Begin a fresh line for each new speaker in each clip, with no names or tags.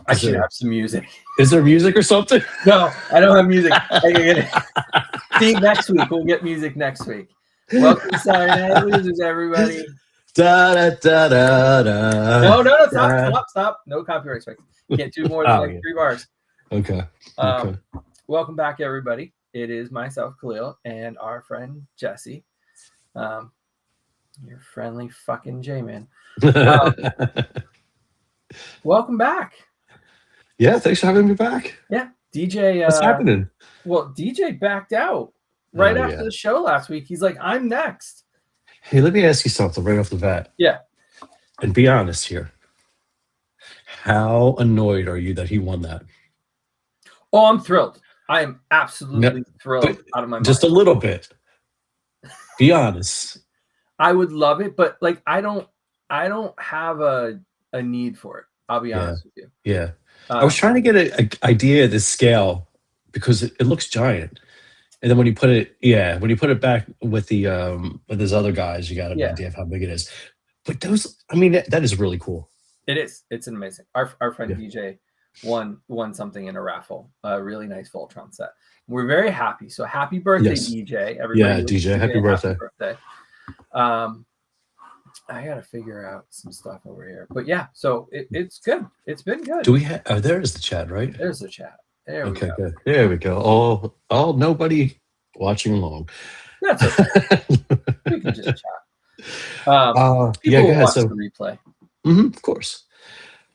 I should have some music.
Is there music or something?
No, I don't have music. See, next week. We'll get music next week. Welcome to Saturday Night Losers, everybody.
Da, da, da, da, da,
No, stop. No copyright strikes. Can't do more than 3 bars.
Okay.
Welcome back, everybody. It is myself, Khalil, and our friend Jesse. Your friendly fucking J-Man. Welcome back.
Yeah, thanks for having me back.
Yeah, DJ.
What's happening?
Well, DJ backed out after the show last week. He's like, I'm next.
Hey, let me ask you something right off the bat.
Yeah.
And be honest here. How annoyed are you that he won that?
Oh, I'm thrilled. I am absolutely thrilled out of my mind.
Just a little bit. Be honest.
I would love it, but like I don't have a need for it. I'll be honest with you.
Yeah. I was trying to get an idea of the scale because it looks giant. And then when you put it back with the with his other guys, you got an idea of how big it is. But that is really cool.
It is. It's amazing. Our friend DJ won something in a raffle. A really nice Voltron set. We're very happy. So happy birthday, DJ! Everybody,
DJ, happy birthday.
I gotta figure out some stuff over here, but yeah. So it's good. It's been good.
Do we have? Oh, there is the chat, right?
There's the chat. There we go.
Good. There we go. All nobody watching along.
That's okay. We can just chat. People will watch the replay.
Of course.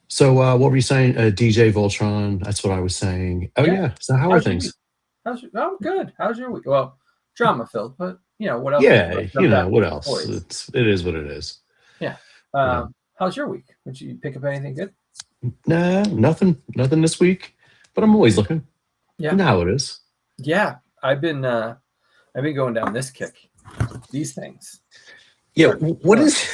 So what were you saying? DJ Voltron. That's what I was saying. Oh yeah. So how are things?
Good. How's your week? Well, drama filled, but what else?
Yeah, what else? It is what it is.
Yeah. How's your week? Did you pick up anything good?
Nah, nothing this week. But I'm always looking.
Yeah.
You know how it is.
Yeah. I've been going down this kick. These things.
Yeah. What is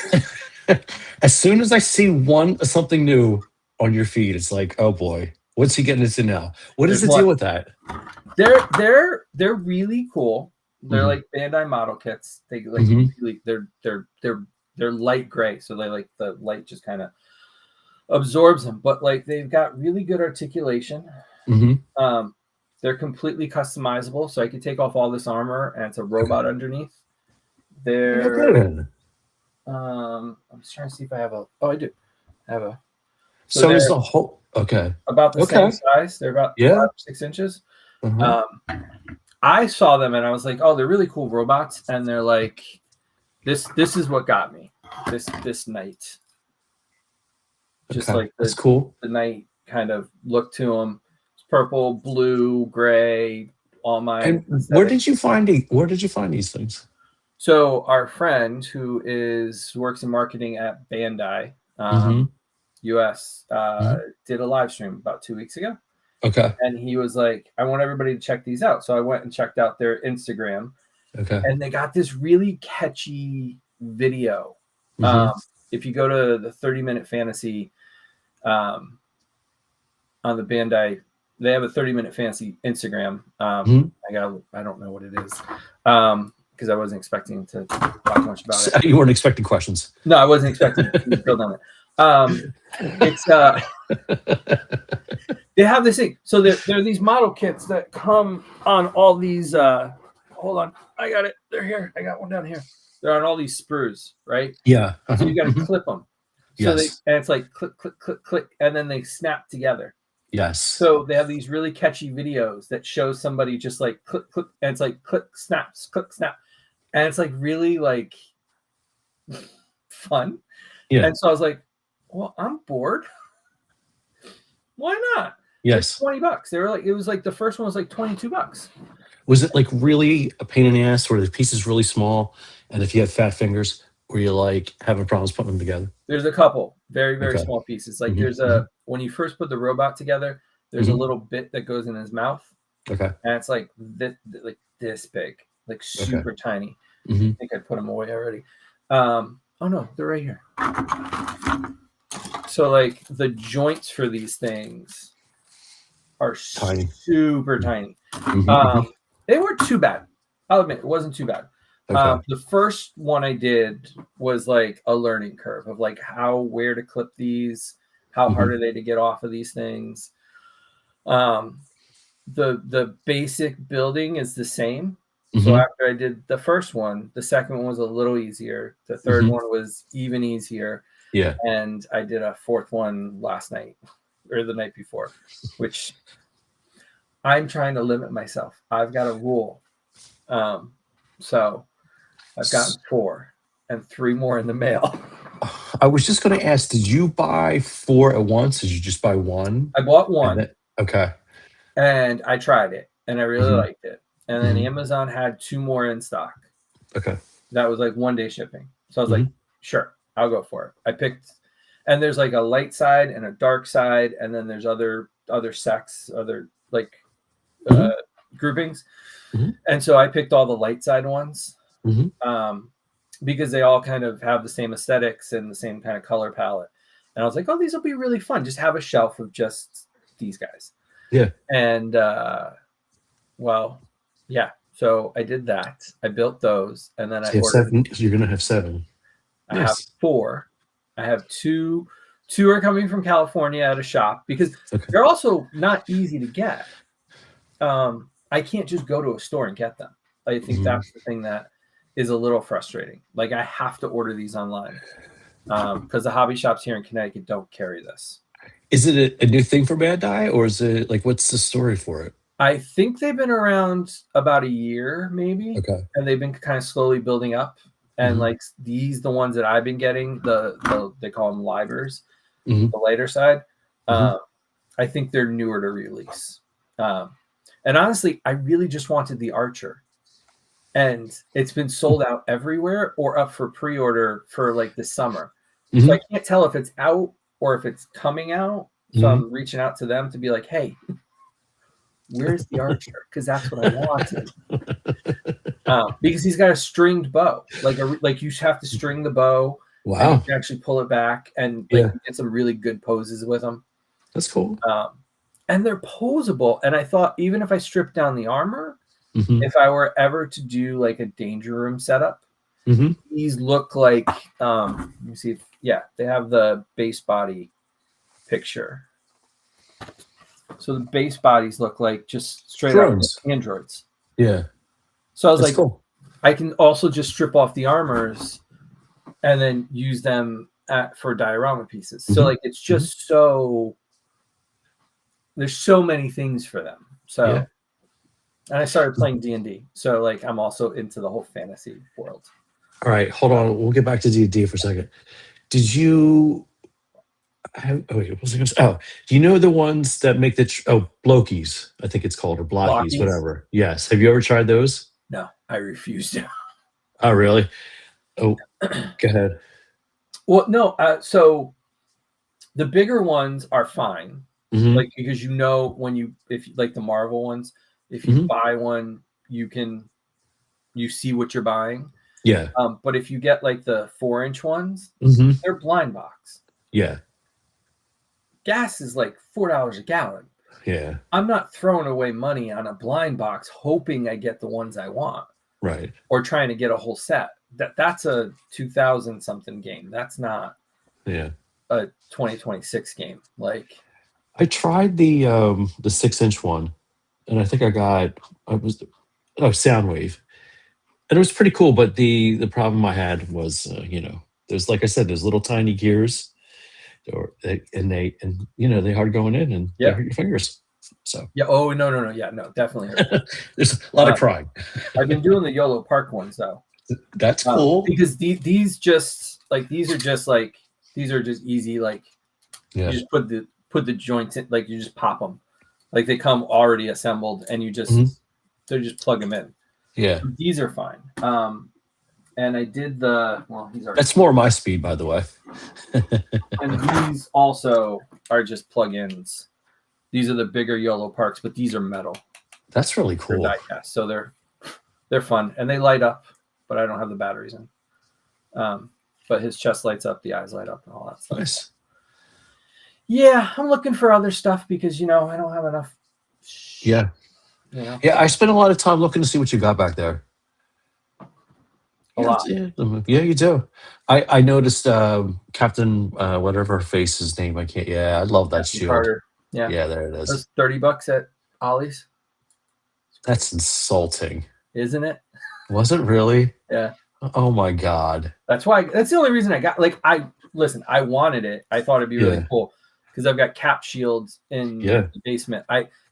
as soon as I see something new on your feed, it's like, oh boy, what's he getting into now? What is the deal with that?
They're really cool. They're like Bandai model kits. They like really, they're light gray, so they like the light just kind of absorbs them. But like they've got really good articulation. They're completely customizable, so I could take off all this armor and it's a robot underneath. I'm just trying to see if I have a. Oh, I do. I have a.
So is the whole
about the same size? They're about 5 or 6 inches. I saw them and I was like, oh, they're really cool robots, and they're like, this is what got me this night. Just like
that's cool.
The night kind of look to them. It's purple, blue, gray, all my.
And where did you find these things?
So our friend who works in marketing at Bandai US did a live stream about 2 weeks ago.
Okay.
And he was like, I want everybody to check these out. So I went and checked out their Instagram. Okay. And they got this really catchy video. If you go to the 30-minute fantasy on the Bandai, they have a 30-minute fantasy Instagram. I don't know what it is. Because I wasn't expecting to talk much about it.
You weren't expecting questions.
No, I wasn't expecting to build on it. It's they have this thing. So there are these model kits that come on all these. Hold on, I got it. They're here. I got one down here. They're on all these sprues, right?
Yeah.
So you got to clip them. So and it's like click, click, click, click, and then they snap together.
Yes.
So they have these really catchy videos that show somebody just like click, click, and it's like click, snaps, click, snap. And it's like really like fun. Yeah. And so I was like, well, I'm bored. Why not?
Yes.
Like $20. They were like, it was like the first one was like $22.
Was it like really a pain in the ass where the pieces really small? And if you have fat fingers, were you like having problems putting them together?
There's a couple very, very small pieces. Like there's when you first put the robot together, there's a little bit that goes in his mouth. Okay. And it's like this big, like super tiny. I think I put them away already. Oh no, they're right here. So like the joints for these things are tiny. Super tiny. They weren't too bad. I'll admit it wasn't too bad. The first one I did was like a learning curve of like where to clip these, How hard are they to get off of these things? The basic building is the same. So after I did the first one, the second one was a little easier. The third one was even easier.
Yeah.
And I did a fourth one last night or the night before, which I'm trying to limit myself. I've got a rule. So I've gotten 4 and 3 more in the mail.
I was just going to ask, did you buy 4 at once? Did you just buy one?
I bought one.
Okay.
And I tried it and I really liked it. And then Amazon had 2 more in stock.
Okay.
That was like 1 day shipping. So I was like, sure, I'll go for it. I picked, and there's like a light side and a dark side. And then there's other like groupings. And so I picked all the light side ones because they all kind of have the same aesthetics and the same kind of color palette. And I was like, oh, these will be really fun. Just have a shelf of just these guys.
Yeah.
And yeah. So I did that. I built those, and then I ordered
7. You're gonna have 7.
I have 4. I have 2. 2 are coming from California at a shop because they're also not easy to get. I can't just go to a store and get them. I think that's the thing that is a little frustrating. Like I have to order these online because the hobby shops here in Connecticut don't carry this.
Is it a new thing for Bandai, or is it like, what's the story for it?
I think they've been around about a year, maybe.
Okay.
And they've been kind of slowly building up. And like the ones that I've been getting, they call them livers, the lighter side. I think they're newer to release. And honestly, I really just wanted the Archer. And it's been sold out everywhere or up for pre-order for like the summer. So I can't tell if it's out or if it's coming out. So I'm reaching out to them to be like, hey, where's the Archer? Because that's what I wanted. Because he's got a stringed bow. Like you have to string the bow.
Wow.
And you can actually pull it back and get some really good poses with them.
That's cool.
And they're posable. And I thought even if I stripped down the armor, if I were ever to do like a danger room setup, these look like let me see. They have the base body picture. So the base bodies look like just straight up androids.
Yeah.
So I was like, cool. I can also just strip off the armors and then use them for diorama pieces. So like it's just so there's so many things for them. So and I started playing D&D. So like I'm also into the whole fantasy world.
All right, hold on. We'll get back to D&D for a second. Did you do you know the ones that make the blokies, I think it's called, or blockies, whatever. Yes. Have you ever tried those?
No, I refuse to.
Oh, really? Oh, go ahead.
Well, no. So the bigger ones are fine, like because if like the Marvel ones, if you buy one, you see what you're buying.
Yeah.
But if you get like the 4-inch ones, they're blind box.
Yeah.
Gas is like $4 a gallon.
Yeah.
I'm not throwing away money on a blind box hoping I get the ones I want.
Right.
Or trying to get a whole set. That's a 2000 something game. That's not a 2026 game. Like
I tried the 6-inch one, and I think Soundwave. And it was pretty cool, but the problem I had was there's, like I said, there's little tiny gears. They hard going in and they hurt your fingers. So
no, definitely hurt.
There's a lot of crying.
I've been doing the YOLO Park ones though.
That's cool
because these are just easy. Like you just put the joints in, like you just pop them, like they come already assembled, and you just they just plug them in.
Yeah,
so these are fine. And I did
that's more my speed, by the way.
And these also are just plug-ins. These are the bigger YOLO Parks, but these are metal.
That's really cool.
They're die-cast, so they're fun, and they light up, but I don't have the batteries in. But his chest lights up, the eyes light up, and all that stuff.
Nice.
Yeah, I'm looking for other stuff because I don't have enough.
Yeah. Yeah, I spent a lot of time looking to see what you got back there.
a lot.
Yeah, you do. I noticed Captain whatever her face's name. I can't. Yeah, I love that
Captain
shield.
Carter. Yeah,
Yeah, there it is.
that's $30 at Ollie's.
That's insulting.
Isn't it?
Was it really?
Yeah.
Oh my god.
That's why. That's the only reason I got. Like, I listen. I wanted it. I thought it'd be really
Yeah.
cool because I've got cap shields in
Yeah.
the basement.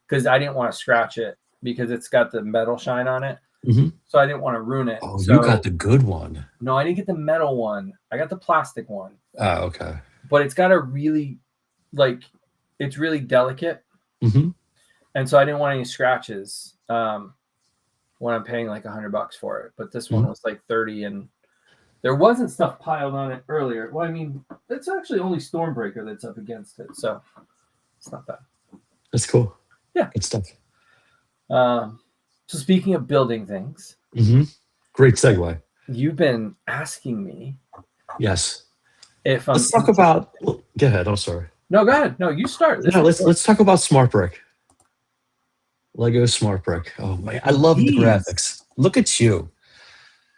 Because I didn't want to scratch it because it's got the metal shine on it.
Mhm.
So I didn't want to ruin it.
Oh,
so,
you got the good one.
No, I didn't get the metal one. I got the plastic one.
Oh, okay.
But it's got a really, like, it's really delicate.
Mhm.
And so I didn't want any scratches when I'm paying like $100 for it. But this one was like 30, and there wasn't stuff piled on it earlier. Well, I mean, it's actually only Stormbreaker that's up against it, so it's not bad.
That's cool.
Yeah,
good stuff.
So speaking of building things,
great segue.
You've been asking me.
Yes.
If
let's talk about. Go ahead. I'm sorry.
No, go ahead. No, you start.
No, let's talk about Smart Brick. Lego Smart Brick. Oh my! I love the graphics. Look at you.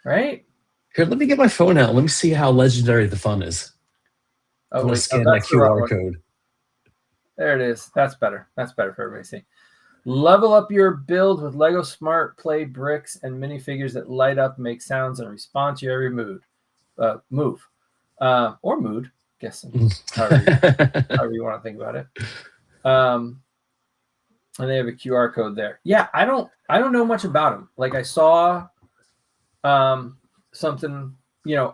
Right
here. Let me get my phone out. Let me see how legendary the fun is.
Oh,
I'm gonna scan that QR code.
There it is. That's better. That's better for everybody to see. Level up your build with Lego Smart Play bricks and minifigures that light up, make sounds, and respond to your every move, or mood. Guessing however you want to think about it. And they have a QR code there. Yeah, I don't know much about them. Like, I saw something.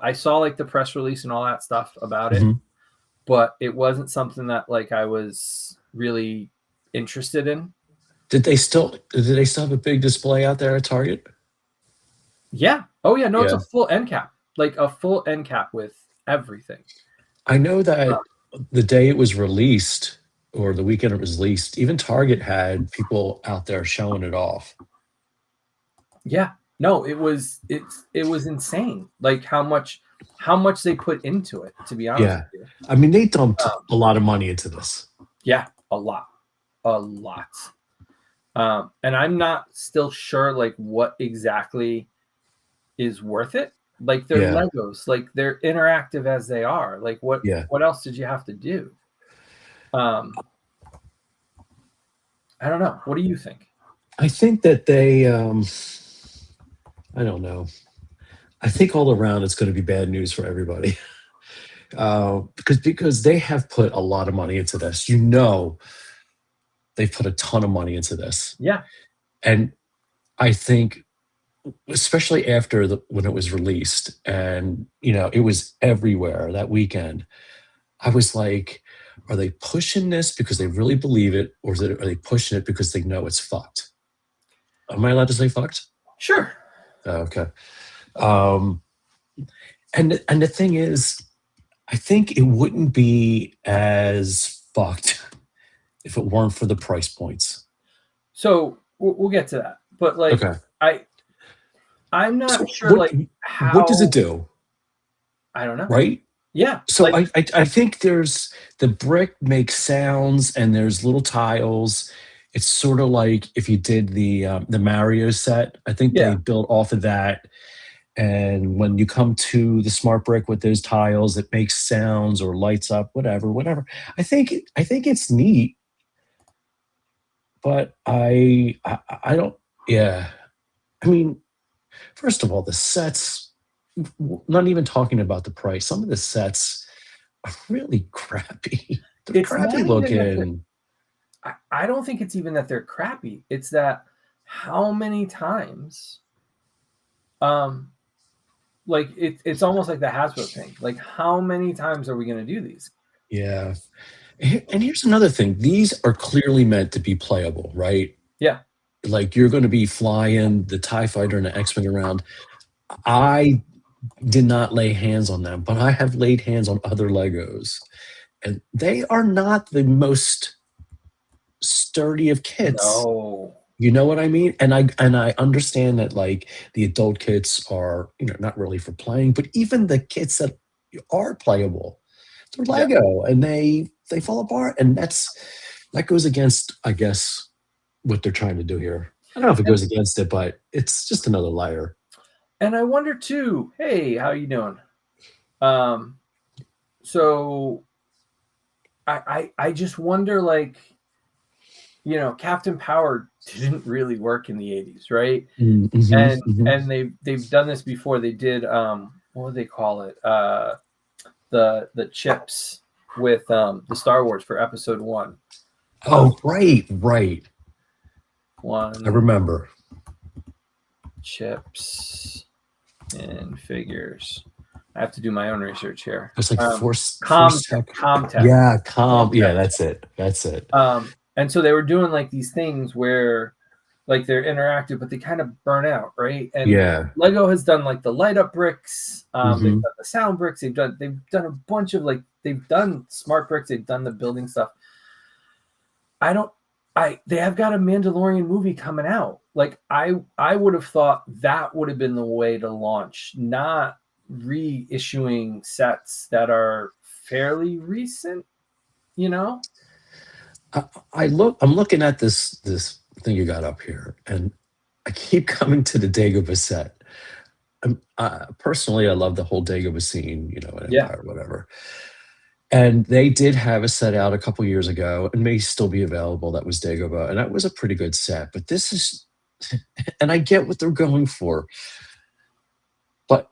I saw like the press release and all that stuff about it, but it wasn't something that like I was really interested in.
Did they still have a big display out there at Target?
Yeah. Oh yeah. No, it's a full end cap, like a full end cap with everything.
I know that the day it was released or the weekend it was released, even Target had people out there showing it off.
Yeah. No, it was insane. Like how much they put into it, to be honest with you.
I mean, they dumped a lot of money into this.
Yeah, a lot. And I'm not still sure like what exactly is worth it. Like they're Legos, like they're interactive as they are. Like what else did you have to do? I don't know. What do you think?
I think that they I don't know. I think all around it's going to be bad news for everybody. Because they have put a lot of money into this. They've put a ton of money into this.
Yeah.
And I think, especially after when it was released and, it was everywhere that weekend, I was like, are they pushing this because they really believe it? Or are they pushing it because they know it's fucked? Am I allowed to say fucked?
Sure.
Okay. And the thing is, I think it wouldn't be as fucked if it weren't for the price points.
So we'll get to that, but like, I'm not sure.
What does it do?
I don't know.
Right?
Yeah.
So I think there's the brick makes sounds and there's little tiles. It's sort of like if you did the Mario set. I think they built off of that. And when you come to the Smart Brick with those tiles, it makes sounds or lights up, whatever. I think it's neat, but I don't. Yeah, I mean, first of all, the sets. Not even talking about the price. Some of the sets are really crappy. They're crappy looking.
I don't think it's even that they're crappy. It's that how many times, like it's almost like the Hasbro thing. Like how many times are we going to do these?
Yeah. And here's another thing. These are clearly meant to be playable, right?
Yeah.
Like you're going to be flying the TIE Fighter and the X-Wing around. I did not lay hands on them, but I have laid hands on other Legos. And they are not the most sturdy of kits.
No.
You know what I mean? And I understand that like the adult kits are, not really for playing, but even the kits that are playable, they're Lego and they fall apart. And that goes against, I guess, what they're trying to do here. I don't know if it goes against it, but it's just another layer.
And I wonder too, hey, how you doing? So I just wonder, like, Captain Power didn't really work in the 80s, right? And they've done this before. They did what do they call it? The chips with the Star Wars for episode 1.
Oh, right. I
One
remember.
chips and figures. I have to do my own research here.
It's like
Comtech.
Yeah, yeah, that's it.
And so they were doing like these things where like they're interactive, but they kind of burn out, right? And
Yeah.
Lego has done like the light up bricks, they've
Mm-hmm.
done the sound bricks, they've done a bunch of like they've done smart bricks, they've done the building stuff. They have got a Mandalorian movie coming out. Like I would have thought that would have been the way to launch, not reissuing sets that are fairly recent,
I'm looking at this thing you got up here, and I keep coming to the Dagobah set. Personally, I love the whole Dagobah scene, in
Yeah.
Empire, whatever. And they did have a set out a couple years ago, and may still be available. That was Dagobah, and that was a pretty good set. But this is, and I get what they're going for, but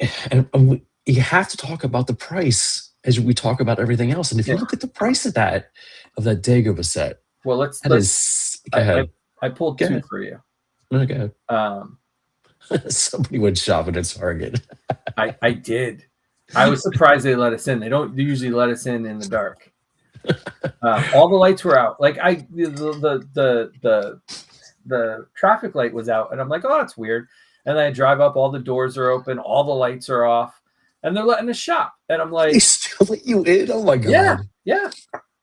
you have to talk about the price as we talk about everything else. And if you look at the price of that Dagobah set,
well,
go ahead.
I pulled two for you.
Okay. Somebody went shopping at Target.
I did. I was surprised they let us in. They don't usually let us in the dark. All the lights were out. Like the traffic light was out, and I'm like, oh, that's weird. And then I drive up, all the doors are open, all the lights are off, and they're letting us shop. And I'm like,
they still let you in? Oh my god!
Yeah.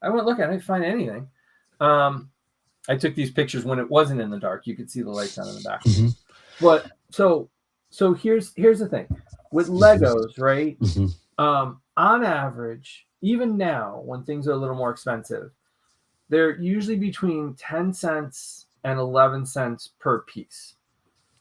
I went looking. I didn't find anything. I took these pictures when it wasn't in the dark. You could see the lights on in the back.
Mm-hmm.
But so here's the thing with Legos, right?
Mm-hmm.
On average, even now when things are a little more expensive, they're usually between 10 cents and 11 cents per piece.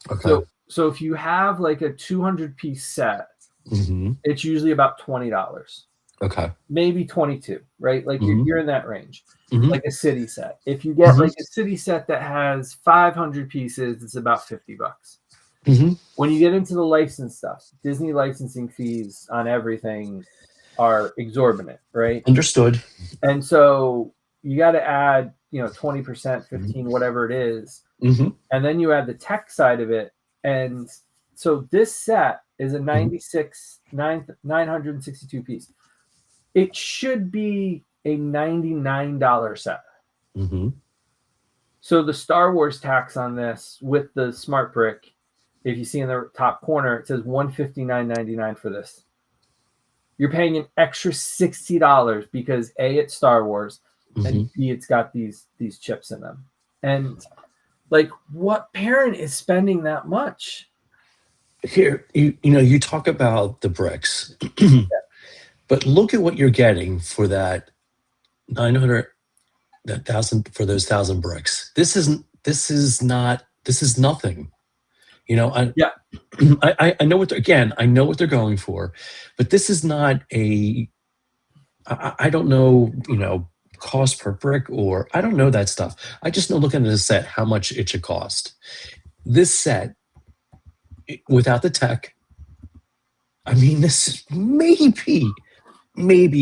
Okay.
So if you have like a 200 piece set,
mm-hmm.
it's usually about $20.
Okay.
Maybe 22, right? Like
mm-hmm.
you're in that range.
Mm-hmm.
Like a city set. If you get like a city set that has 500 pieces, it's about $50.
Mm-hmm.
When you get into the license stuff, Disney licensing fees on everything are exorbitant, right?
Understood.
And so you got to add, 20%, 15, whatever it is.
Mm-hmm.
And then you add the tech side of it. And so this set is a 962 piece. It should be a $99 set.
Mm-hmm.
So the Star Wars tax on this with the smart brick, if you see in the top corner, it says $159.99 for this. You're paying an extra $60 because A, it's Star Wars, and B, it's got these chips in them. And like, what parent is spending that much?
Here, you talk about the bricks, but look at what you're getting for that 900, that 1,000 for those 1,000 bricks. This is nothing. I know what I know what they're going for, but this is not I don't know, cost per brick, or I don't know that stuff. I just know, looking at the set, how much it should cost. This set, without the tech, I mean, this is maybe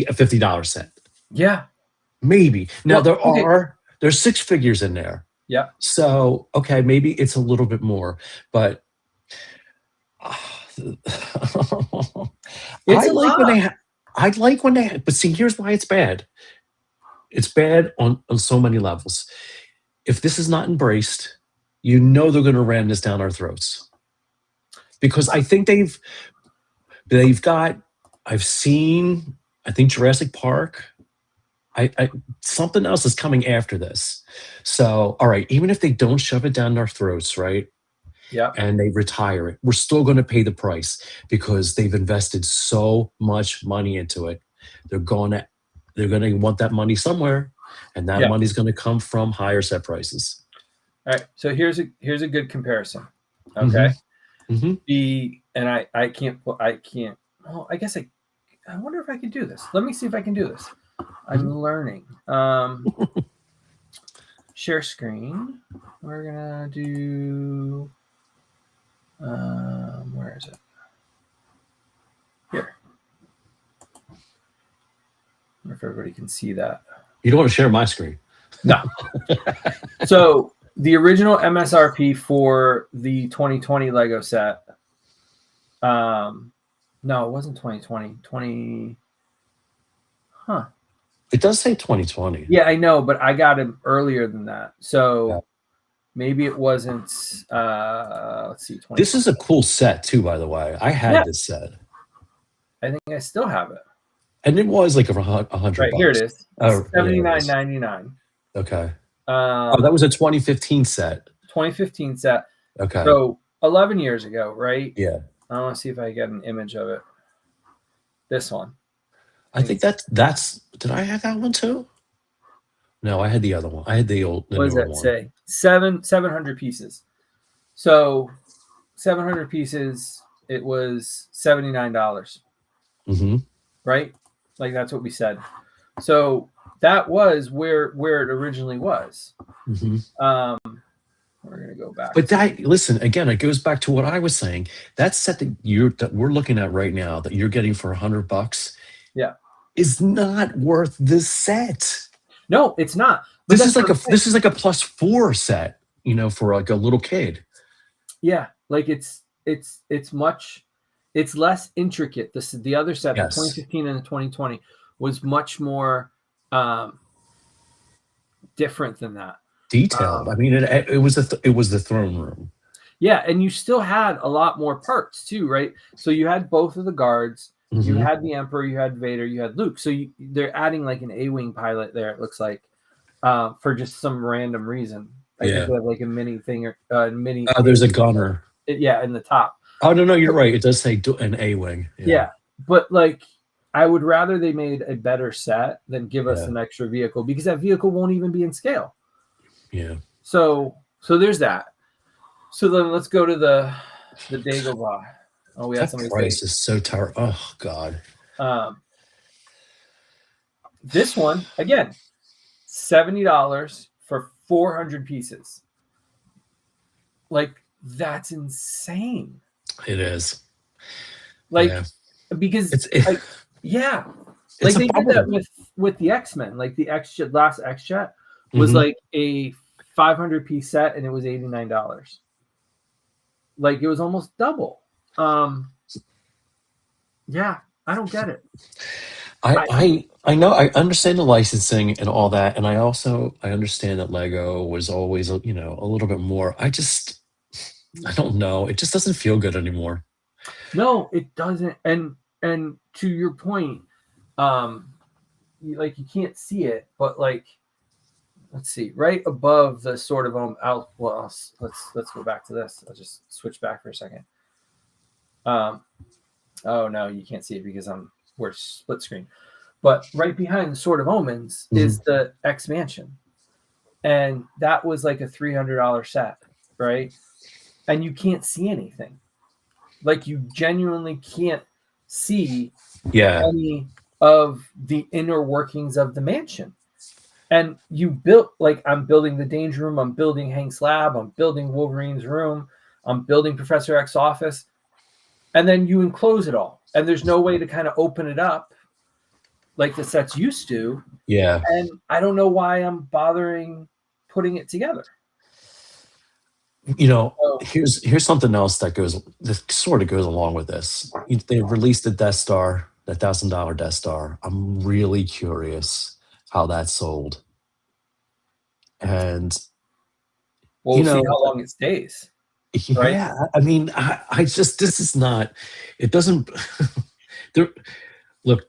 a $50 set.
Yeah.
Maybe. Now there's 6 figures in there.
Yeah.
So, okay, maybe it's a little bit more, but I like when they but see, here's why it's bad. It's bad on so many levels. If this is not embraced, they're going to ram this down our throats. Because I think I've seen, I think Jurassic Park, something else is coming after this. So, all right, even if they don't shove it down our throats, right?
Yeah.
And they retire it, we're still going to pay the price because they've invested so much money into it. They're going to want that money somewhere, and that money's going to come from higher set prices.
All right. So here's a good comparison. Okay. And I can't. Well, I guess I wonder if I can do this. Let me see if I can do this. I'm learning. Share screen. We're gonna do. Where is it? Here. I wonder if everybody can see that.
You don't want to share my screen.
No. So the original MSRP for the 2020 Lego set. No, it wasn't 2020. 20. Huh.
It does say 2020.
Yeah, I know, but I got him earlier than that. So maybe it wasn't. Let's see.
This is a cool set too, by the way. I had this set.
I think I still have it.
And it was like $100.
Right, here it is.
Oh,
$79.99.
Okay. That was a 2015 set.
2015 set.
Okay.
So 11 years ago, right?
Yeah.
I want to see if I get an image of it. This one.
I think that's. Did I have that one too? No, I had the other one. I had the old.
What does that say? 700 pieces. So 700 pieces. It was $79. Right? Like that's what we said. So that was where it originally was. We're gonna go back.
But listen again. It goes back to what I was saying. That set that we're looking at right now that you're getting for $100.
Yeah,
is not worth this set.
No, it's not.
But this is like a +4 set. For like a little kid.
Yeah, like it's less intricate. The other set, the 2015 and the 2020, was much more different than that.
Detailed. I mean, it was the throne room.
Yeah, and you still had a lot more parts too, right? So you had both of the guards. You had the Emperor, you had Vader, you had Luke. So they're adding like an A-wing pilot there. It looks like for just some random reason. I guess they have like a mini thing or mini.
There's a gunner.
In the top.
Oh no, you're right. It does say an A-wing.
Yeah, but like I would rather they made a better set than give us an extra vehicle because that vehicle won't even be in scale.
Yeah.
So there's that. So then let's go to the Dagobah. Oh, we had somebody.
Price is so tired. Oh God.
This one again, $70 for 400 pieces. Like that's insane.
It is.
Like because like they did that with the X-Men. Like the last X-Jet was like a 500 piece set and it was $89. Like it was almost double. I don't get it.
I know, I understand the licensing and all that, and I understand that Lego was always a little bit more. I don't know. It just doesn't feel good anymore.
No, it doesn't. And to your point, you can't see it, but like, let's see, right above the Sword of let's go back to this. I'll just switch back for a second. Oh no, you can't see it because we're split screen. But right behind the Sword of Omens is the X Mansion, and that was like a $300 set, right? And you can't see anything. Like you genuinely can't see any of the inner workings of the mansion. And you built I'm building the Danger Room, I'm building Hank's lab, I'm building Wolverine's room, I'm building Professor X's office, and then you enclose it all. And there's no way to kind of open it up like the sets used to.
Yeah.
And I don't know why I'm bothering putting it together.
Here's something else that sort of goes along with this. They released the Death Star, the $1,000 Death Star. I'm really curious how that sold. And
we'll see how long it stays. Right?
Yeah, I mean, I just this is not. It doesn't. They're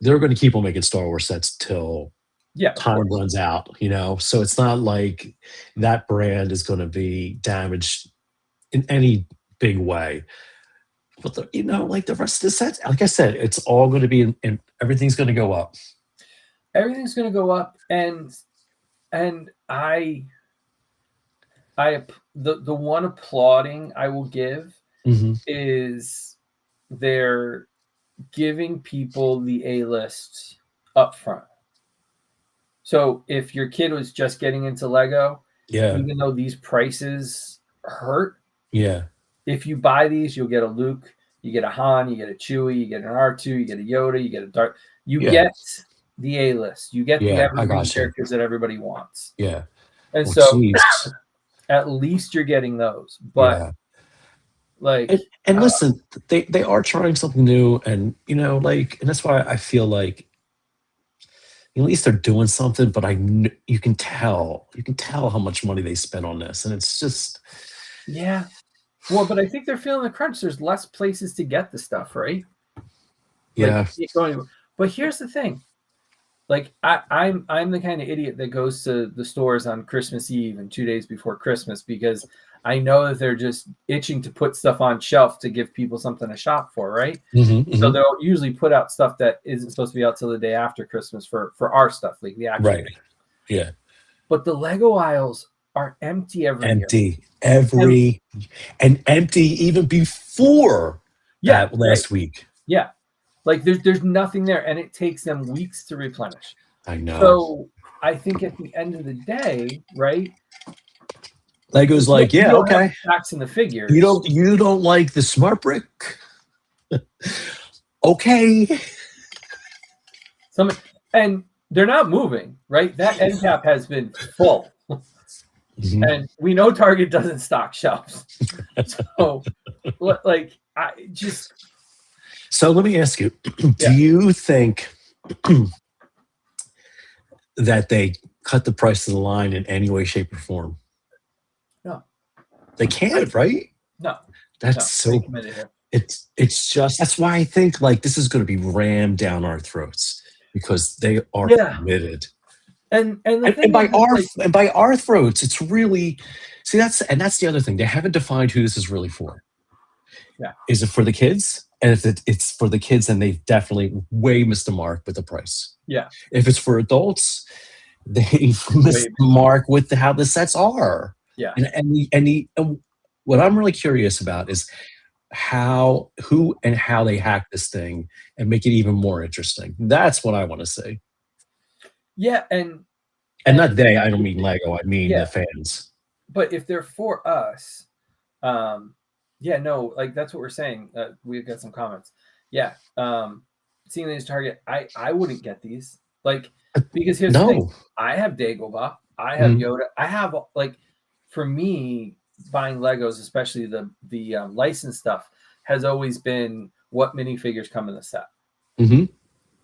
going to keep on making Star Wars sets till time runs out. So it's not like that brand is going to be damaged in any big way. But the rest of the sets, like I said, it's all going to be and everything's going to go up.
Everything's going to go up, and I the one applauding I will give is they're giving people the A-list up front. So if your kid was just getting into Lego, even though these prices hurt, if you buy these, you'll get a Luke, you get a Han, you get a Chewie, you get an R2, you get a Yoda, you get a Darth. You get the A-list. You get the evergreen characters that everybody wants.
Yeah.
And so at least you're getting those. But like,
and listen, they are trying something new, and and that's why I feel like at least they're doing something. But you can tell how much money they spent on this, and it's just
well, but I think they're feeling the crunch. There's less places to get the stuff, right?
Yeah.
But here's the thing. Like I'm the kind of idiot that goes to the stores on Christmas Eve and 2 days before Christmas because I know that they're just itching to put stuff on shelf to give people something to shop for, right? So they'll usually put out stuff that isn't supposed to be out till the day after Christmas for our stuff, like the actual
right. Yeah.
But the Lego aisles are empty every
year. Empty even before that last week.
Yeah. Like there's nothing there, and it takes them weeks to replenish.
I know.
So I think at the end of the day, right?
Lego's like, okay.
Facts in the figures.
You don't like the smart brick? Okay.
And they're not moving, right? That end cap has been full. And we know Target doesn't stock shelves. So like I just
So let me ask you, do you think that they cut the price of the line in any way, shape, or form?
No.
They can't, right?
No.
That's it's just, that's why I think like this is going to be rammed down our throats because they are committed. And by our throats, it's really, that's the other thing. They haven't defined who this is really for.
Yeah.
Is it for the kids? And if it's for the kids, then they've definitely way missed the mark with the price.
Yeah.
If it's for adults, they've missed the mark with how the sets are.
Yeah.
And what I'm really curious about is who and how they hack this thing and make it even more interesting. That's what I want to see.
Yeah, and
not they. I don't mean Lego. I mean the fans.
But if they're for us, like that's what we're saying. We've got some comments. Yeah, seeing these Target, I wouldn't get these. Like because here's the thing. I have Dagobah. I have Yoda. I have like for me buying Legos, especially the licensed stuff, has always been what minifigures come in the set.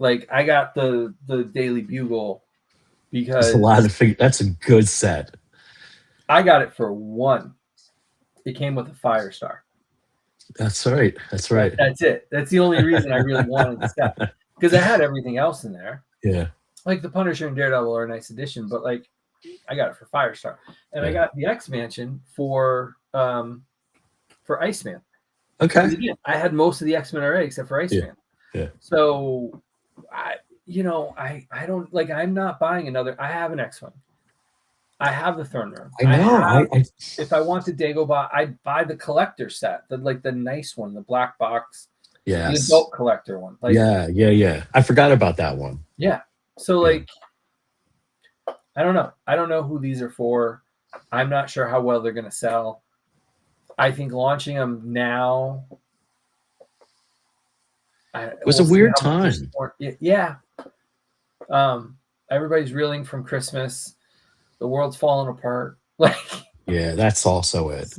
Like I got the Daily Bugle because
that's a lot of figures. That's a good set.
I got it for one. It came with a Firestar.
That's right. That's right.
That's it. That's the only reason I really wanted the set because I had everything else in there.
Yeah.
Like the Punisher and Daredevil are a nice addition, but like I got it for Firestar, and I got the X-Mansion for Iceman.
Okay.
Again, I had most of the X-Men already except for Iceman.
Yeah.
So I don't like. I'm not buying another. I have an X-Wing. I have the Throne Room.
I know.
If I wanted Dagobah, I'd buy the collector set, the nice one, the black box.
Yes.
The adult collector one. Like,
yeah. I forgot about that one.
Yeah. So like, I don't know. I don't know who these are for. I'm not sure how well they're going to sell. I think launching them now.
It was a weird time.
Yeah. Everybody's reeling from Christmas. The world's falling apart. Like.
Yeah, that's also it.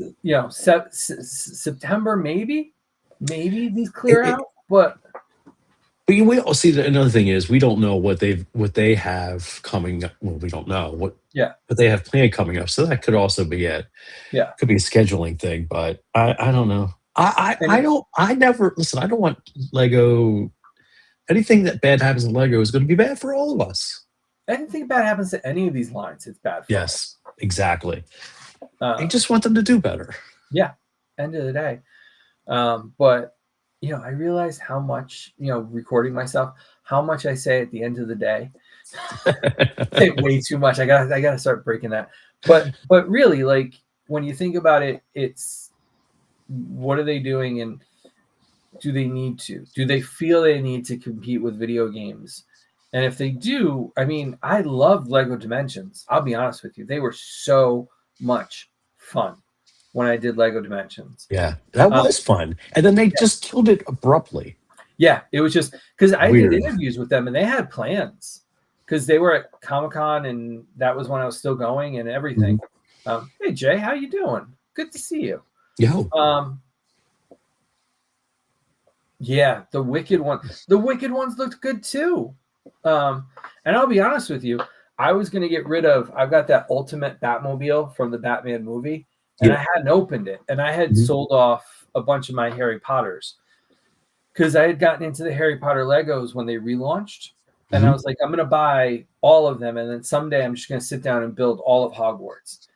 September maybe these clear out, but
we all see that another thing is we don't know what they have coming up. Well, we don't know what they have planned coming up. So that could also be it.
Yeah.
Could be a scheduling thing, but I don't know. I don't want Lego. Anything that bad happens in Lego is going to be bad for all of us.
Anything bad happens to any of these lines, it's bad for
us. Exactly. I just want them to do better.
Yeah. End of the day. But I realize how much, recording myself, how much I say at the end of the day. I say way too much. I gotta start breaking that. But really, like when you think about it, it's what are they doing, and do they need to? Do they feel they need to compete with video games? And if they do, I mean, I love Lego Dimensions. I'll be honest with you. They were so much fun when I did Lego Dimensions.
Yeah, that was fun. And then they just killed it abruptly.
Yeah, it was just because I did interviews with them and they had plans because they were at Comic-Con and that was when I was still going and everything. Hey, Jay, how you doing? Good to see you.
Yo.
Yeah, the Wicked ones looked good too. And I'll be honest with you, I was going to get rid of, I've got that Ultimate Batmobile from the Batman movie, and I hadn't opened it. And I had sold off a bunch of my Harry Potters because I had gotten into the Harry Potter Legos when they relaunched. And I was like, I'm going to buy all of them. And then someday I'm just going to sit down and build all of Hogwarts.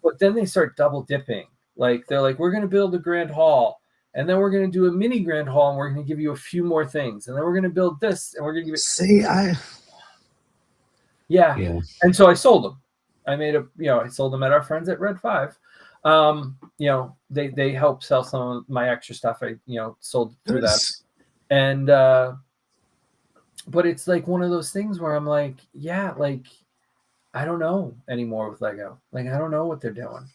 But then they start double dipping. Like, they're like, we're going to build a Grand Hall. And then we're going to do a mini Grand Hall, and we're going to give you a few more things. And then we're going to build this, and we're going to give it. Yeah. And so I sold them. I made I sold them at our friends at Red 5. They helped sell some of my extra stuff. I, sold through that. And, but it's like one of those things where I'm like, yeah, like, I don't know anymore with Lego. Like, I don't know what they're doing.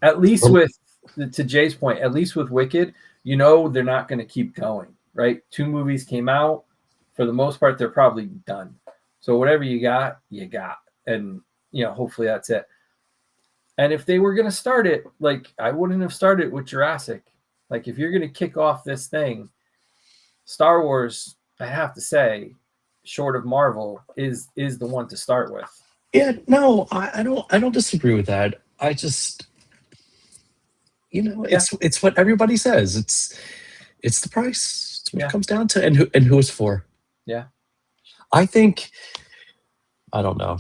At least to Jay's point, at least with Wicked, they're not going to keep going, right? 2 movies came out. For the most part, they're probably done. So whatever you got, you got. And, hopefully that's it. And if they were going to start it, like, I wouldn't have started with Jurassic. Like, if you're going to kick off this thing, Star Wars, I have to say, short of Marvel, is the one to start with.
Yeah, no, I don't disagree with that. I just, it's what everybody says. It's the price. It's what it comes down to, and who it's for.
Yeah,
I think, I don't know.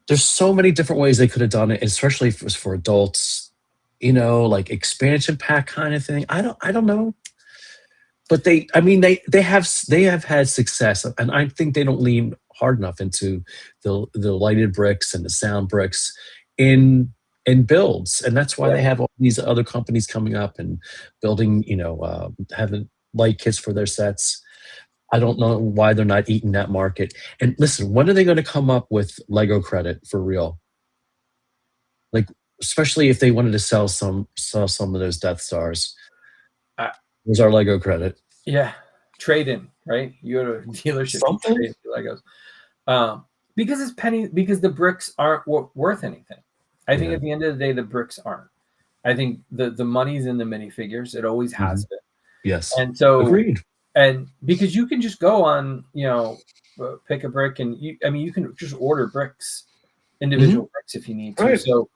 There's so many different ways they could have done it, especially if it was for adults. Like expansion pack kind of thing. I don't know. But they have had success, and I think they don't lean hard enough into the lighted bricks and the sound bricks in builds, and that's why they have all these other companies coming up and building, having light kits for their sets. I don't know why they're not eating that market. And listen, when are they going to come up with Lego credit for real? Like, especially if they wanted to sell some of those Death Stars. Was our Lego credit?
Yeah, trade in, right? You go to a dealership,
something
trade Legos, because the bricks aren't worth anything. I think at the end of the day, the bricks aren't. I think the money's in the minifigures. It always has been.
Yes,
and so
agreed.
And because you can just go on, pick a brick, and you can just order bricks, individual bricks if you need to. Right. So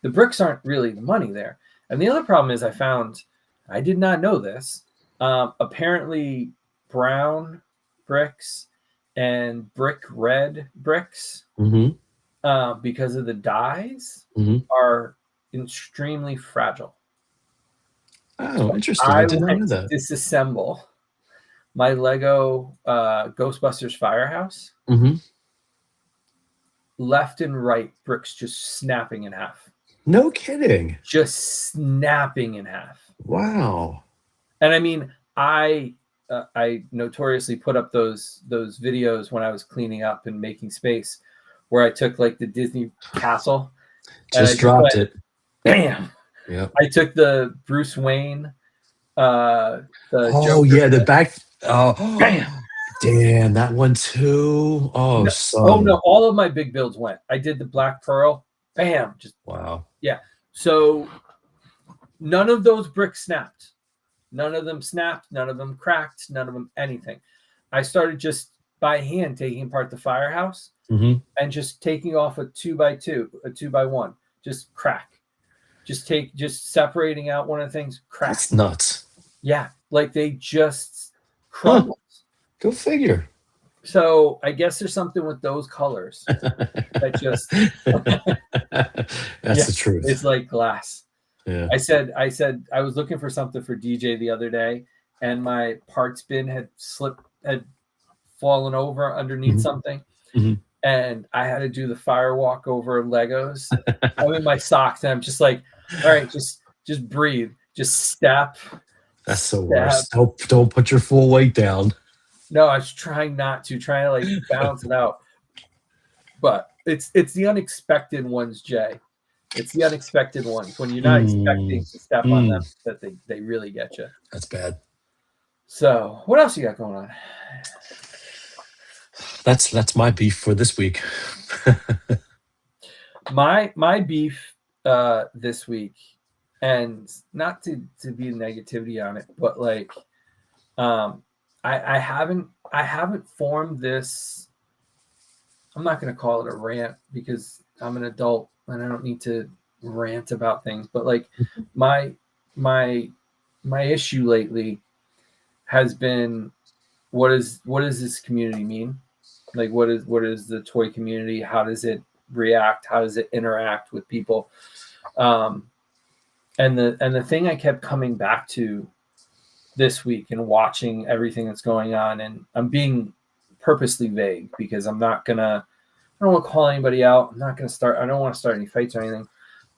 the bricks aren't really the money there. And the other problem is I did not know this. Apparently, brown bricks and brick red bricks, because of the dyes, are extremely fragile.
Oh, so interesting! I did not know that.
Disassemble my Lego Ghostbusters Firehouse. Left and right bricks just snapping in half.
No kidding.
Just snapping in half.
Wow.
And I mean, I notoriously put up those videos when I was cleaning up and making space, where I took like the Disney castle,
just dropped it.
Bam.
Yeah.
I took the Bruce Wayne.
The back. Oh,
bam.
Damn, that one too. Oh,
no! All of my big builds went. I did the Black Pearl. Bam! Just
wow.
Yeah. So none of those bricks snapped. None of them snapped. None of them cracked. None of them anything. I started just by hand taking apart the firehouse and just taking off a 2x2, a 2x1, just crack. Just separating out one of the things. Crack.
That's nuts.
Yeah, like they just crumbled.
Go figure.
So I guess there's something with those colors that just.
That's the truth.
It's like glass.
Yeah.
I said I was looking for something for DJ the other day, and my parts bin had fallen over underneath something. and I had to do the fire walk over Legos. I'm in my socks, and I'm just like, all right, just breathe, just step.
That's the worst. Don't put your full weight down.
No, I was trying not to, trying to like balance it out. But it's the unexpected ones, Jay. It's the unexpected ones when you're not expecting to step on them that they really get you.
That's bad.
So what else you got going on?
That's my beef for this week.
my beef this week, and not to be negativity on it, but like I haven't formed this. I'm not going to call it a rant because I'm an adult and I don't need to rant about things. But like my issue lately has been what does this community mean? Like what is the toy community? How does it react? How does it interact with people? And the thing I kept coming back to this week and watching everything that's going on, and I'm being purposely vague because I don't want to call anybody out. I don't want to start any fights or anything,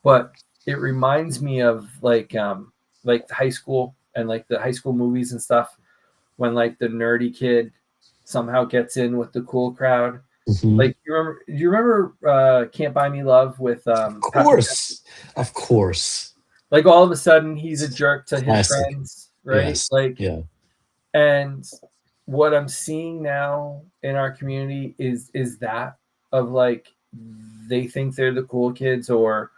but it reminds me of like high school and like the high school movies and stuff when like the nerdy kid somehow gets in with the cool crowd. Mm-hmm. Like do you remember Can't Buy Me Love with
of course.
Like all of a sudden he's a jerk to his friends, right?
Yes.
Like
yeah.
And what I'm seeing now in our community is that of like they think they're the cool kids or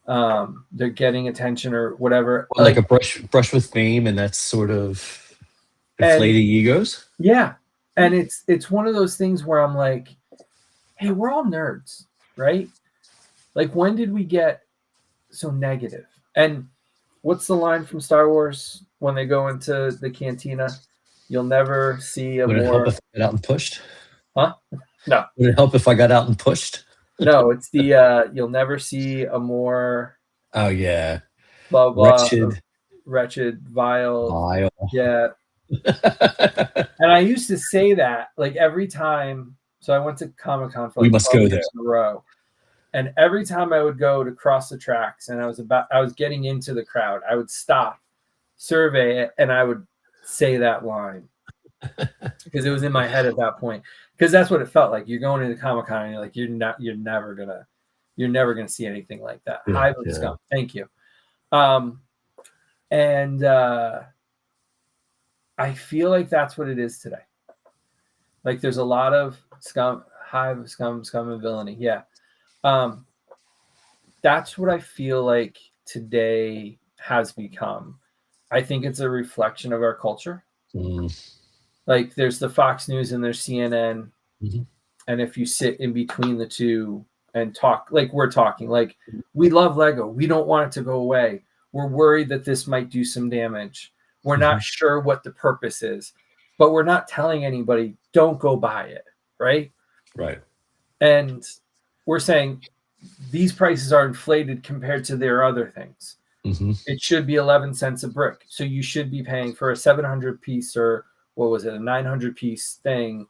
they're getting attention or whatever.
Well, like a brush with fame, and that's sort of inflating egos.
Yeah. And it's one of those things where I'm like, hey, we're all nerds, right? Like when did we get so negative? And what's the line from Star Wars when they go into the cantina? You'll never see a
Would
more.
It help if I got out and pushed?
Huh? No.
Would it help if I got out and pushed?
No, it's the you'll never see a more.
Oh yeah.
Blah blah. Wretched, vile. Yeah. And I used to say that like every time. So I went to Comic-Con for like 12 years in a row. And every time I would go to cross the tracks and I was getting into the crowd, I would stop, survey it, and I would say that line because it was in my head at that point. Because that's what it felt like. You're going into Comic-Con and you're like, you're never gonna see anything like that. Hive of scum. Thank you. And I feel like that's what it is today. Like there's a lot of scum, hive of scum and villainy. Yeah. That's what I feel like today has become. I think it's a reflection of our culture. Like there's the Fox News and there's CNN. Mm-hmm. And if you sit in between the two and talk, like we're talking, like we love Lego. We don't want it to go away. We're worried that this might do some damage. We're not sure what the purpose is, but we're not telling anybody, don't go buy it. Right.
Right.
And we're saying these prices are inflated compared to their other things. Mm-hmm. It should be 11 cents a brick. So you should be paying for a 700 piece or what was it? A 900 piece thing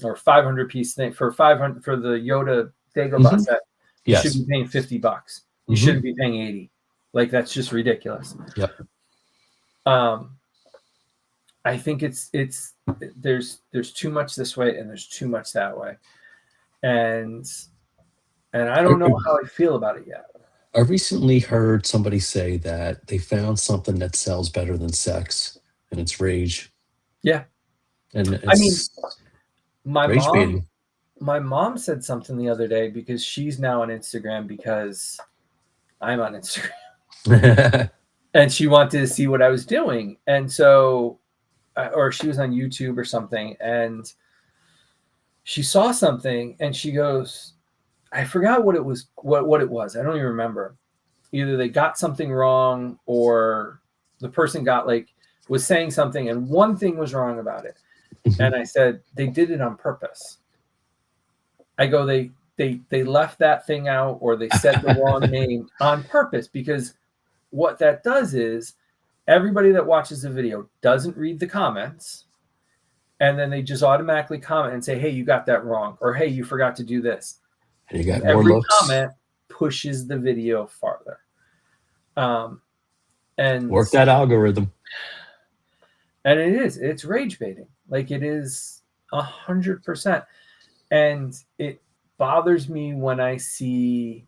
or 500 piece thing for 500 for the Yoda Dagobah set. You should be paying $50. You shouldn't be paying 80. Like that's just ridiculous.
Yep.
I think there's too much this way and there's too much that way. And I don't know how I feel about it yet.
I recently heard somebody say that they found something that sells better than sex, and it's rage.
Yeah.
And it's
I mean, my mom said something the other day because she's now on Instagram because I'm on Instagram. And she wanted to see what I was doing. And so, or she was on YouTube or something, and she saw something and she goes, I forgot what it was, what it was. I don't even remember. Either they got something wrong or the person was saying something and one thing was wrong about it. Mm-hmm. And I said, they did it on purpose. I go, they left that thing out or they said the wrong name on purpose, because what that does is everybody that watches the video doesn't read the comments. and then they just automatically comment and say, hey, you got that wrong, or hey, you forgot to do this.
And you got
And
more
every
looks.
comment pushes the video farther. And
work that algorithm.
And it's rage baiting. Like, it is 100%. And it bothers me when I see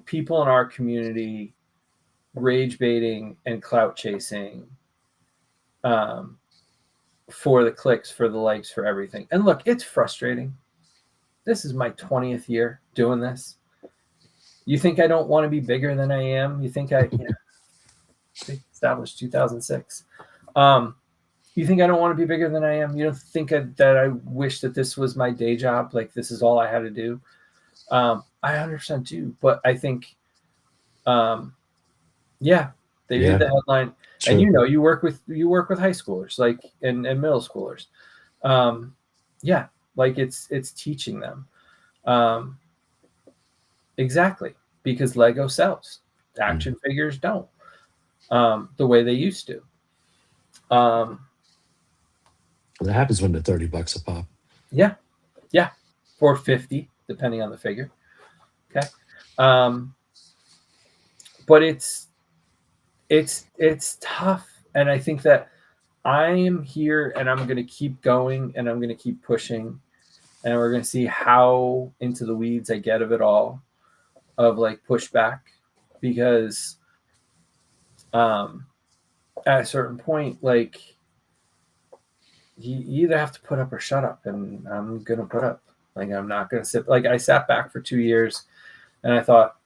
people in our community rage baiting and clout chasing for the clicks, for the likes, for everything. And look, it's frustrating. This is my 20th year doing this. You think I don't want to be bigger than I am? You think established 2006. You think I don't want to be bigger than I am? You don't think that I wish that this was my day job? Like, this is all I had to do? I 100% do. But I think, they did the headline. True. And you work with high schoolers, like, and middle schoolers. Like, it's teaching them. Exactly. Because Lego sells. Action figures don't. The way they used to.
That happens when they're $30 a pop.
Yeah. Or 50, depending on the figure. Okay. But it's tough. And I think that I am here, and I'm going to keep going, and I'm going to keep pushing, and we're going to see how into the weeds I get of it all, of like pushback, because at a certain point, like, you either have to put up or shut up, and I'm going to put up. Like, I'm not going to sit. Like, I sat back for 2 years, and I thought,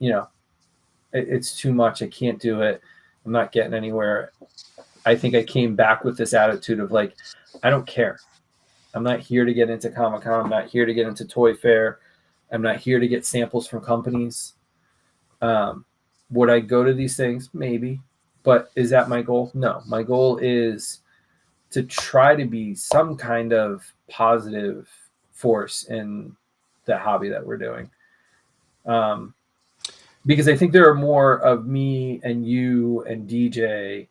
it's too much. I can't do it. I'm not getting anywhere. I think I came back with this attitude of like, I don't care. I'm not here to get into Comic-Con. I'm not here to get into Toy Fair. I'm not here to get samples from companies. Would I go to these things? Maybe. But is that my goal? No. My goal is to try to be some kind of positive force in the hobby that we're doing. Because I think there are more of me and you and DJ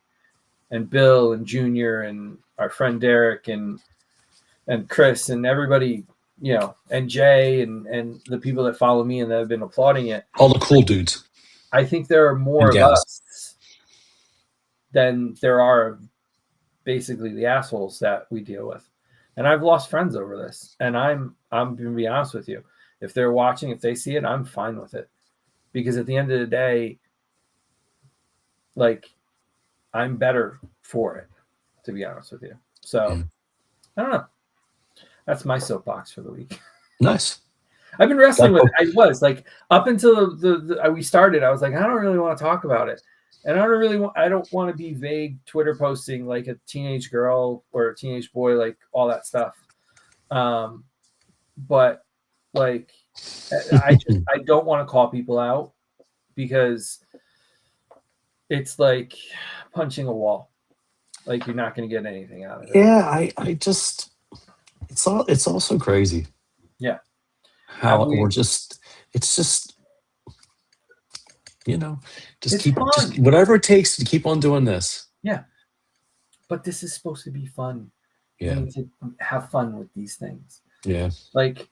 and Bill and Junior and our friend Derek and Chris and everybody, and Jay and the people that follow me and that have been applauding it.
All the cool dudes.
I think there are more of us than there are basically the assholes that we deal with. And I've lost friends over this. And I'm going to be honest with you. If they're watching, if they see it, I'm fine with it. Because at the end of the day, like, I'm better for it, to be honest with you. So, I don't know. That's my soapbox for the week.
Nice.
I've been wrestling with it. I was like, up until we started, I was like, I don't really want to talk about it. And I don't want to be vague Twitter posting like a teenage girl or a teenage boy, like all that stuff. But like, I don't want to call people out, because it's like punching a wall. Like, you're not going to get anything out of it.
Yeah, I just, it's also crazy.
Yeah.
How it's just, just whatever it takes to keep on doing this.
Yeah. But this is supposed to be fun.
Yeah.
You need to have fun with these things.
Yeah.
Like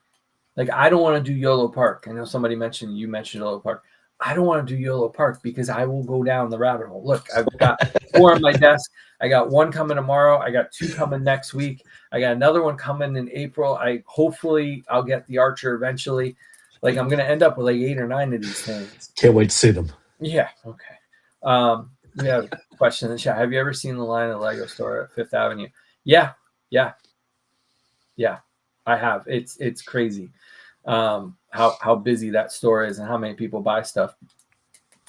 I don't want to do YOLO Park. I know you mentioned YOLO Park. I don't want to do YOLO Park because I will go down the rabbit hole. Look, I've got 4 on my desk. I got 1 coming tomorrow. I got 2 coming next week. I got another one coming in April. Hopefully I'll get the Archer eventually. Like, I'm going to end up with like 8 or 9 of these things.
Can't wait to see them.
Yeah. Okay. We have a question in the chat. Have you ever seen the line at the Lego store at 5th Avenue? Yeah. I have. It's crazy. How busy that store is and how many people buy stuff.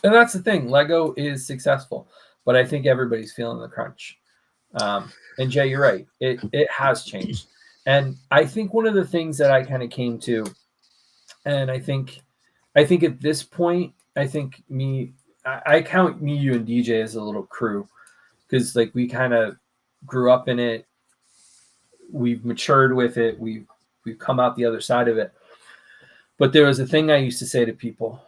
And that's the thing. Lego is successful, but I think everybody's feeling the crunch. And Jay, you're right. It has changed. And I think one of the things that I kind of came to, and I think at this point, I count me, you, and DJ as a little crew, because like we kind of grew up in it. We've matured with it. We've come out the other side of it. But there was a thing I used to say to people,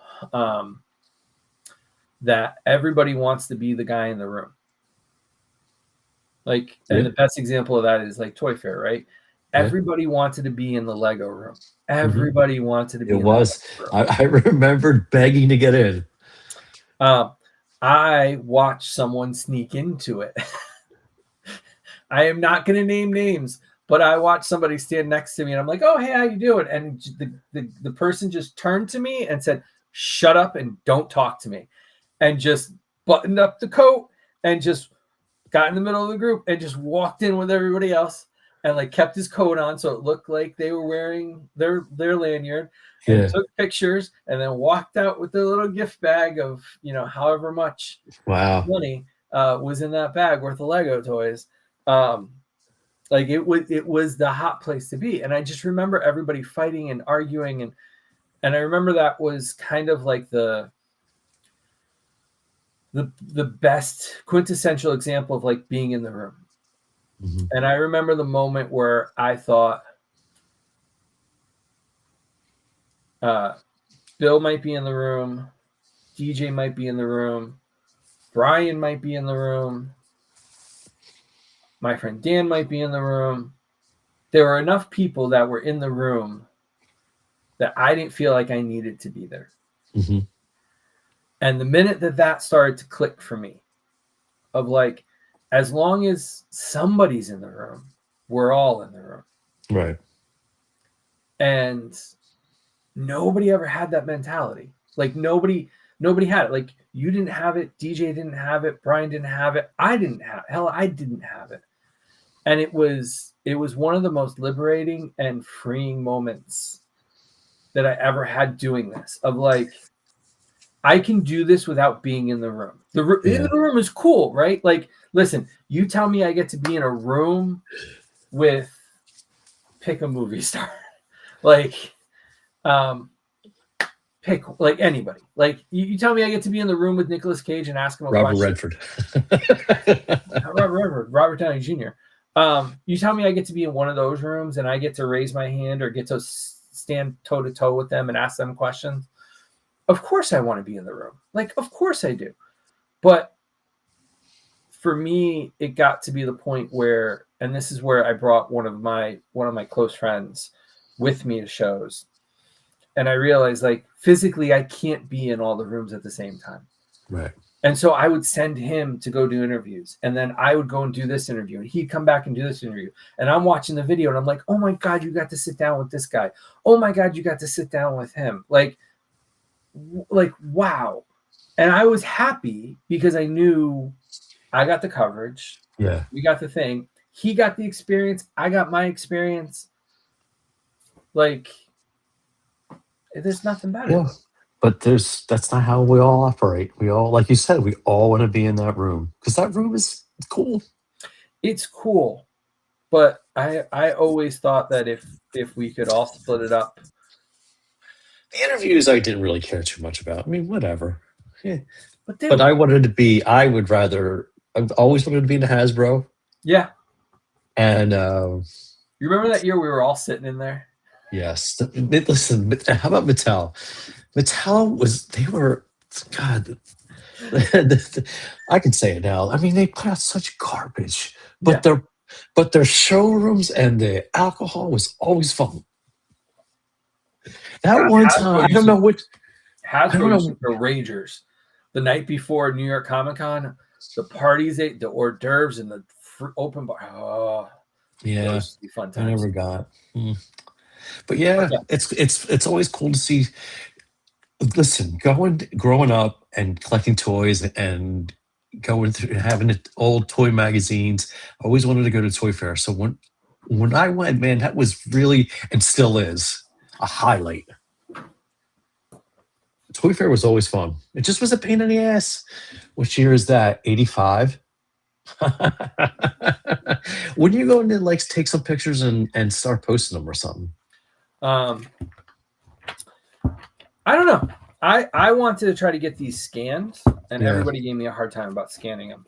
that everybody wants to be the guy in the room. Like, and the best example of that is like Toy Fair, right? Everybody wanted to be in the Lego room. Everybody wanted to be
It
in
was.
the Lego room.
I remembered begging to get in.
I watched someone sneak into it. I am not going to name names, but I watched somebody stand next to me, and I'm like, "Oh, hey, how you doing?" And the person just turned to me and said, "Shut up and don't talk to me," and just buttoned up the coat and just got in the middle of the group and just walked in with everybody else and like kept his coat on so it looked like they were wearing their lanyard and took pictures and then walked out with their little gift bag of, you know, however much money was in that bag worth of Lego toys. Like it was the hot place to be. And I just remember everybody fighting and arguing, and I remember that was kind of like the best quintessential example of like being in the room. And I remember the moment where I thought, Bill might be in the room, DJ might be in the room, Brian might be in the room, my friend Dan might be in the room. There were enough people that were in the room that I didn't feel like I needed to be there. And the minute that started to click for me, of like, as long as somebody's in the room, we're all in the room.
Right.
And nobody ever had that mentality. Like nobody had it. Like you didn't have it. DJ didn't have it. Brian didn't have it. I didn't have it. Hell, I didn't have it. And it was one of the most liberating and freeing moments that I ever had doing this, of like, I can do this without being in the room. In the room is cool, right? Like, listen, you tell me I get to be in a room with, pick a movie star, like, pick like anybody. Like, you tell me I get to be in the room with Nicolas Cage and ask him a question. Robert Downey Jr. You tell me I get to be in one of those rooms and I get to raise my hand or get to stand toe to toe with them and ask them questions. Of course I want to be in the room. Like, of course I do. But for me, it got to be the point where, and this is where I brought one of my close friends with me to shows. And I realized, like, physically I can't be in all the rooms at the same time.
Right.
And so I would send him to go do interviews. And then I would go and do this interview. And he'd come back and do this interview. And I'm watching the video and I'm like, oh my God, you got to sit down with this guy. Oh my God, you got to sit down with him. Like, wow. And I was happy because I knew I got the coverage.
Yeah.
We got the thing. He got the experience. I got my experience. Like, there's nothing better.
Yeah. But that's not how we all operate. We all, like you said, we all want to be in that room because that room is cool.
It's cool. But I always thought that if we could all split it up.
The interviews I didn't really care too much about. I mean, whatever. Yeah. But I wanted to be, I've always wanted to be in the Hasbro.
Yeah.
And
you remember that year we were all sitting in there?
Yes. Listen, how about Mattel? God, I can say it now. I mean, they put out such garbage, but their showrooms and the alcohol was always fun. That one time, I don't know which.
Hasbro used to throw ragers the night before New York Comic Con. The parties, the hors d'oeuvres, and the open bar. Oh,
yeah,
those would be fun times.
I never got. But yeah, it's always cool to see. Listen, growing up and collecting toys and going through having old toy magazines. I always wanted to go to Toy Fair. So when I went, man, that was really, and still is, a highlight. Toy Fair was always fun. It just was a pain in the ass. Which year is that? 85? When you go in and like take some pictures and start posting them or something?
I don't know. I wanted to try to get these scanned, and everybody gave me a hard time about scanning them.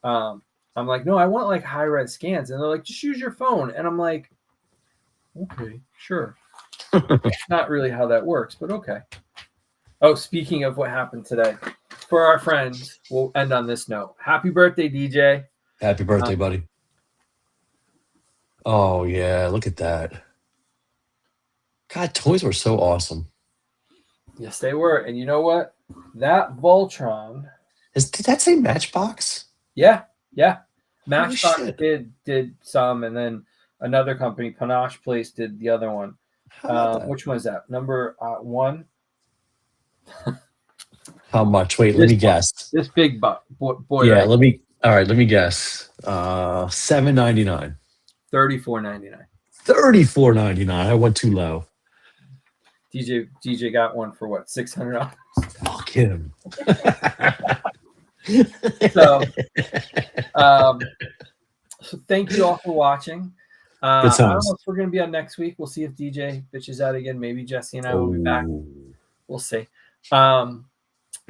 I'm like, no, I want like high res scans, and they're like, just use your phone, and I'm like, okay, sure. Not really how that works, but okay. Oh, speaking of what happened today, for our friends, we'll end on this note. Happy birthday, DJ.
Happy birthday, buddy. Oh yeah, look at that. God, toys were so awesome.
Yes, they were. And you know what? That Voltron.
Did that say Matchbox?
Yeah.
Holy
Matchbox
shit.
did some, and then another company, Panache Place, did the other one.
How about that?
Which one is that? Number 1?
How much? Wait, let me guess.
This big boy
Yeah,
right
let me guess. $7.99.
$34.99.
$34.99. I went too low.
DJ got one for what, $600?
Fuck him.
So thank you all for watching. I don't know if we're gonna be on next week. We'll see if DJ bitches out again. Maybe Jesse and I will be back. We'll see.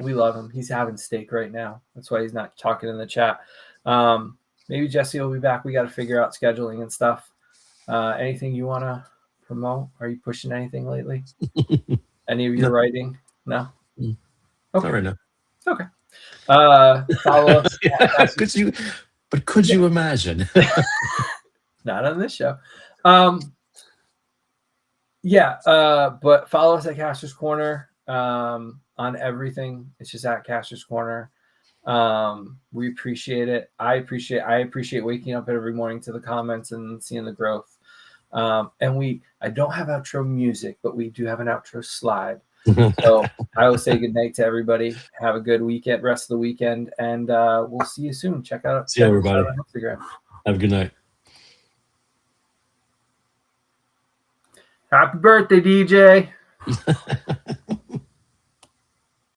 We love him. He's having steak right now. That's why he's not talking in the chat. Maybe Jesse will be back. We got to figure out scheduling and stuff. Anything you want to promote? Are you pushing anything lately? Any of your writing? No?
Okay. Not right now.
Okay. Follow us.
Could you imagine?
Not on this show. But follow us at Caster's Corner on everything. It's just at Caster's Corner. We appreciate it. I appreciate waking up every morning to the comments and seeing the growth. And I don't have outro music, but we do have an outro slide. So I will say good night to everybody. Have a good weekend, rest of the weekend, and we'll see you soon. Check out
everybody
on Instagram.
Have a good night.
Happy birthday, DJ.